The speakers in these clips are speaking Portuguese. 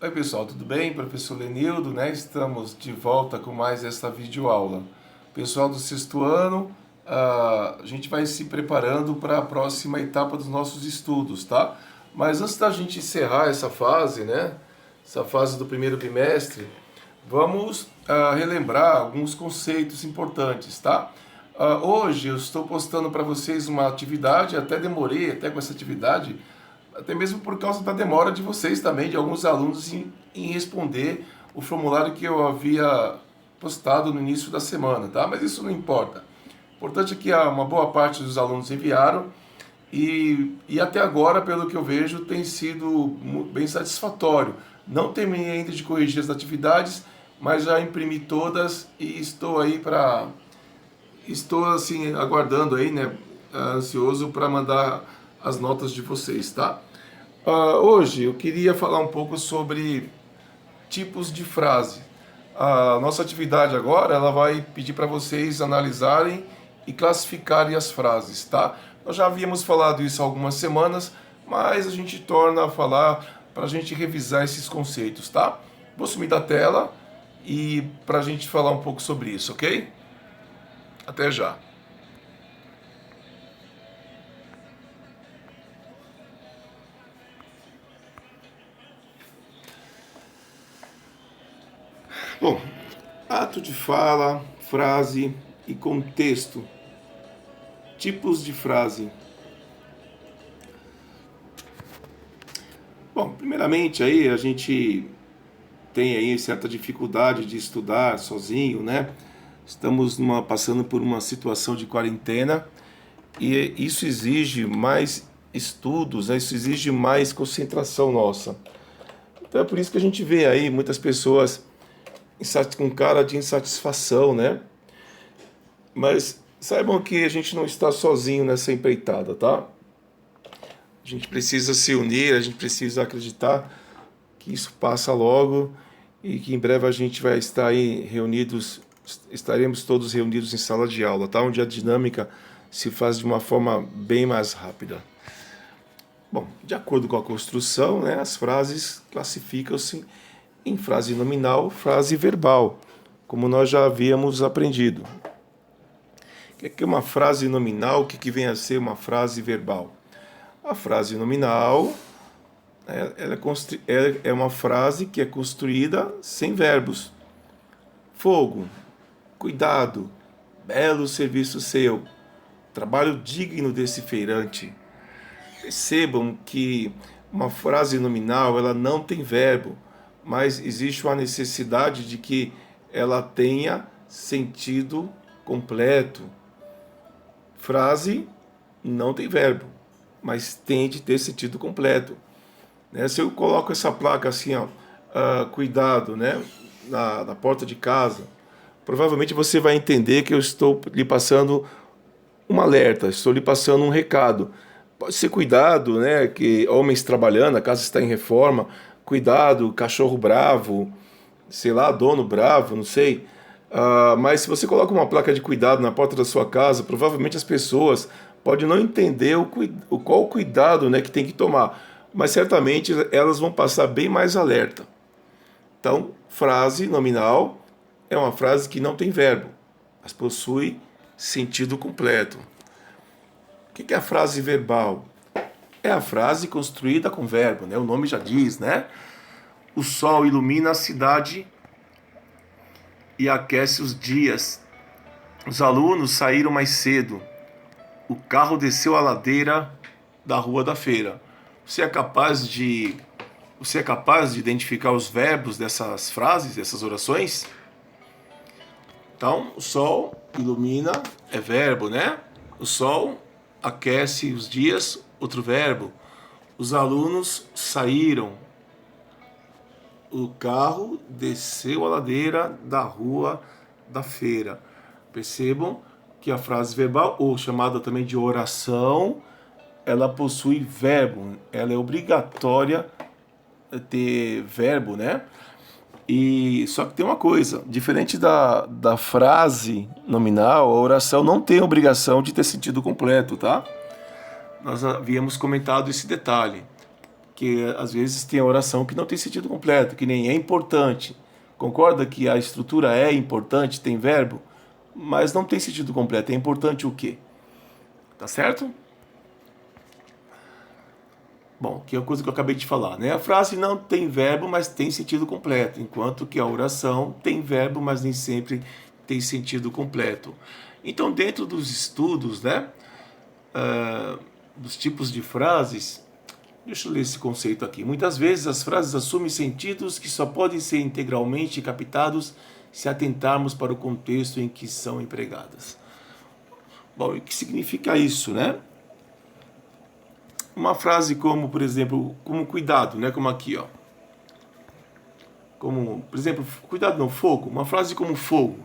Oi pessoal, tudo bem? Professor Lenildo, né? Estamos de volta com mais essa videoaula. Pessoal do sexto ano, a gente vai se preparando para a próxima etapa dos nossos estudos, tá? Mas antes da gente encerrar essa fase, né? Essa fase do primeiro bimestre, vamos relembrar alguns conceitos importantes, tá? Hoje eu estou postando para vocês uma atividade, até demorei até com essa atividade, até mesmo por causa da demora de vocês também, de alguns alunos, em responder o formulário que eu havia postado no início da semana, tá? Mas isso não importa. O importante é que uma boa parte dos alunos enviaram e até agora, pelo que eu vejo, tem sido bem satisfatório. Não terminei ainda de corrigir as atividades, mas já imprimi todas e estou aí para... Estou assim, aguardando aí, né? Ansioso para mandar as notas de vocês, tá? Hoje eu queria falar um pouco sobre tipos de frase. A nossa atividade agora, ela vai pedir para vocês analisarem e classificarem as frases, tá? Nós já havíamos falado isso há algumas semanas, mas a gente torna a falar para a gente revisar esses conceitos, tá? Vou sumir da tela e para a gente falar um pouco sobre isso, ok? Até já. Bom, ato de fala, frase e contexto. Tipos de frase. Bom, primeiramente aí a gente tem aí certa dificuldade de estudar sozinho, né? Estamos passando por uma situação de quarentena e isso exige mais estudos, né? Isso exige mais concentração nossa. Então é por isso que a gente vê aí muitas pessoas com cara de insatisfação, né? Mas saibam que a gente não está sozinho nessa empreitada, tá? A gente precisa se unir, a gente precisa acreditar que isso passa logo e que em breve a gente vai estar aí reunidos, estaremos todos reunidos em sala de aula, tá? Onde a dinâmica se faz de uma forma bem mais rápida. Bom, de acordo com a construção, né, as frases classificam-se em frase nominal, frase verbal, como nós já havíamos aprendido. O que é uma frase nominal? O que vem a ser uma frase verbal? A frase nominal é uma frase que é construída sem verbos. Fogo, cuidado, belo serviço seu, trabalho digno desse feirante. Percebam que uma frase nominal ela não tem verbo, mas existe uma necessidade de que ela tenha sentido completo. Frase não tem verbo, mas tem de ter sentido completo. Né? Se eu coloco essa placa assim, ó, cuidado, né, na porta de casa, provavelmente você vai entender que eu estou lhe passando um alerta, estou lhe passando um recado. Pode ser cuidado, né, que homens trabalhando, a casa está em reforma, cuidado, cachorro bravo, sei lá, dono bravo, não sei. Mas se você coloca uma placa de cuidado na porta da sua casa, provavelmente as pessoas podem não entender qual o cuidado, né, que tem que tomar, mas certamente elas vão passar bem mais alerta. Então, frase nominal é uma frase que não tem verbo, mas possui sentido completo. O que é a frase verbal? É a frase construída com verbo, né? O nome já diz, né? O sol ilumina a cidade e aquece os dias. Os alunos saíram mais cedo. O carro desceu a ladeira da rua da feira. Você é capaz de identificar os verbos dessas frases, dessas orações? Então, o sol ilumina é verbo, né? O sol aquece os dias, outro verbo. Os alunos saíram. O carro desceu a ladeira da rua da feira. Percebam que a frase verbal, ou chamada também de oração, ela possui verbo. Ela é obrigatória ter verbo, né? E só que tem uma coisa, diferente da frase nominal, a oração não tem obrigação de ter sentido completo, tá? Nós havíamos comentado esse detalhe, Porque às vezes tem a oração que não tem sentido completo, que nem é importante. Concorda que a estrutura é importante, tem verbo, mas não tem sentido completo. É importante o quê? Tá certo? Bom, que é a coisa que eu acabei de falar, né? A frase não tem verbo, mas tem sentido completo, enquanto que a oração tem verbo, mas nem sempre tem sentido completo. Então, dentro dos estudos, né, dos tipos de frases, deixa eu ler esse conceito aqui. Muitas vezes as frases assumem sentidos que só podem ser integralmente captados se atentarmos para o contexto em que são empregadas. Bom, e o que significa isso, né? Uma frase como, por exemplo, como cuidado, né? Como aqui, ó. Como, por exemplo, cuidado não, fogo. Uma frase como fogo.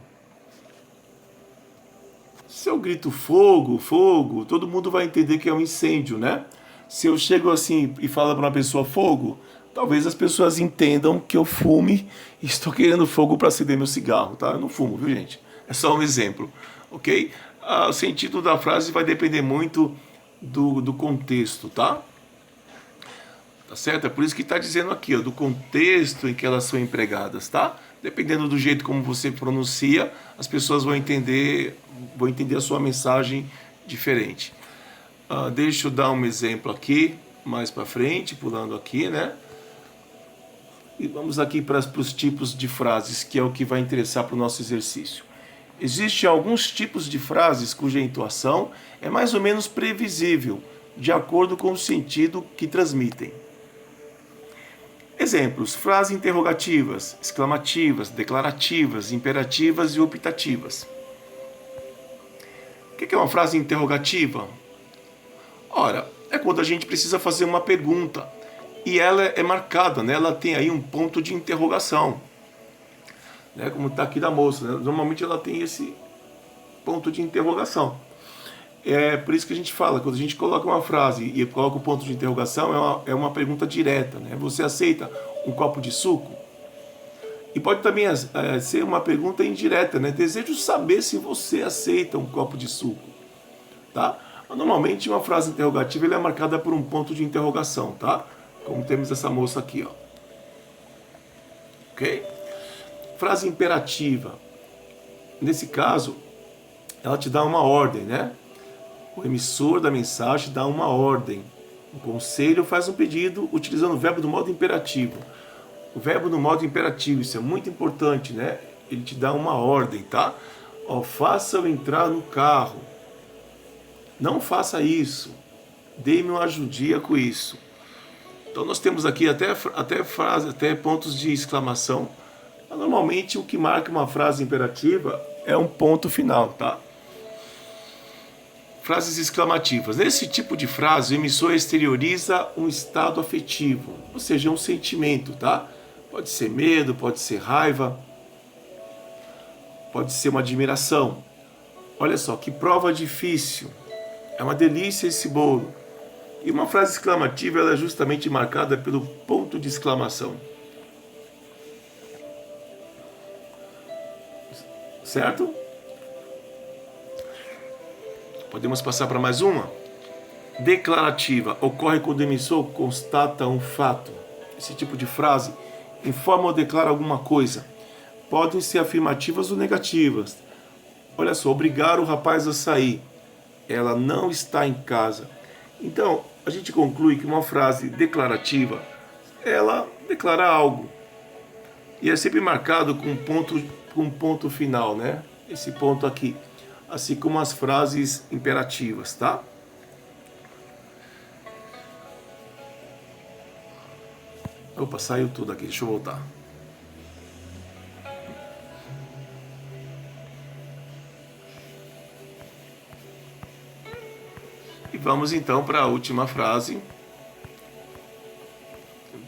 Se eu grito fogo, fogo, todo mundo vai entender que é um incêndio, né? Se eu chego assim e falo para uma pessoa fogo, talvez as pessoas entendam que eu fume e estou querendo fogo para acender meu cigarro, tá? Eu não fumo, viu, gente? É só um exemplo, ok? O sentido da frase vai depender muito do contexto, tá? Tá certo? É por isso que está dizendo aqui, ó, do contexto em que elas são empregadas, tá? Dependendo do jeito como você pronuncia, as pessoas vão entender a sua mensagem diferente. Deixa eu dar um exemplo aqui, mais para frente, pulando aqui, né? E vamos aqui para os tipos de frases, que é o que vai interessar para o nosso exercício. Existem alguns tipos de frases cuja entoação é mais ou menos previsível, de acordo com o sentido que transmitem. Exemplos: frases interrogativas, exclamativas, declarativas, imperativas e optativas. O que é uma frase interrogativa? Ora, é quando a gente precisa fazer uma pergunta e ela é marcada, né? Ela tem aí um ponto de interrogação, né? Como está aqui da moça, né? Normalmente ela tem esse ponto de interrogação. É por isso que a gente fala, quando a gente coloca uma frase e coloca o ponto de interrogação, é uma pergunta direta, né? Você aceita um copo de suco? E pode também ser uma pergunta indireta, né? Desejo saber se você aceita um copo de suco, tá? Normalmente uma frase interrogativa ela é marcada por um ponto de interrogação, tá? Como temos essa moça aqui, ó. Ok? Frase imperativa. Nesse caso, ela te dá uma ordem, né? O emissor da mensagem dá uma ordem. O conselho faz um pedido utilizando o verbo do modo imperativo. O verbo do modo imperativo, isso é muito importante, né? Ele te dá uma ordem, tá? Ó, faça-o entrar no carro. Não faça isso. Dê-me uma ajudia com isso. Então nós temos aqui até frase, até pontos de exclamação. Normalmente o que marca uma frase imperativa é um ponto final, tá? Frases exclamativas. Nesse tipo de frase, o emissor exterioriza um estado afetivo, ou seja, um sentimento, tá? Pode ser medo, pode ser raiva, pode ser uma admiração. Olha só, que prova difícil. É uma delícia esse bolo. E uma frase exclamativa ela é justamente marcada pelo ponto de exclamação. Certo? Podemos passar para mais uma? Declarativa. Ocorre quando o emissor constata um fato. Esse tipo de frase informa ou declara alguma coisa. Podem ser afirmativas ou negativas. Olha só, obrigar o rapaz a sair. Ela não está em casa. Então, a gente conclui que uma frase declarativa, ela declara algo. E é sempre marcado com um ponto final, né? Esse ponto aqui. Assim como as frases imperativas, tá? Opa, saiu tudo aqui, deixa eu voltar. E vamos então para a última frase.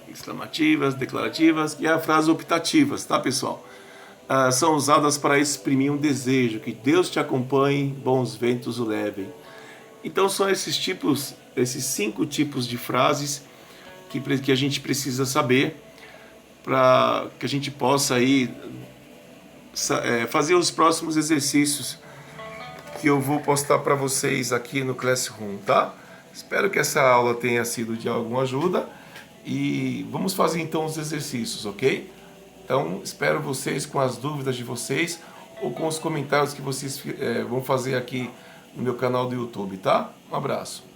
Exclamativas, declarativas e a frase optativas, tá, pessoal? São usadas para exprimir um desejo, que Deus te acompanhe, bons ventos o levem. Então são esses 5 tipos de frases que a gente precisa saber para que a gente possa aí fazer os próximos exercícios que eu vou postar para vocês aqui no Classroom, tá? Espero que essa aula tenha sido de alguma ajuda E vamos fazer então os exercícios, ok? Então, espero vocês com as dúvidas de vocês ou com os comentários que vocês vão fazer aqui no meu canal do YouTube, tá? Um abraço.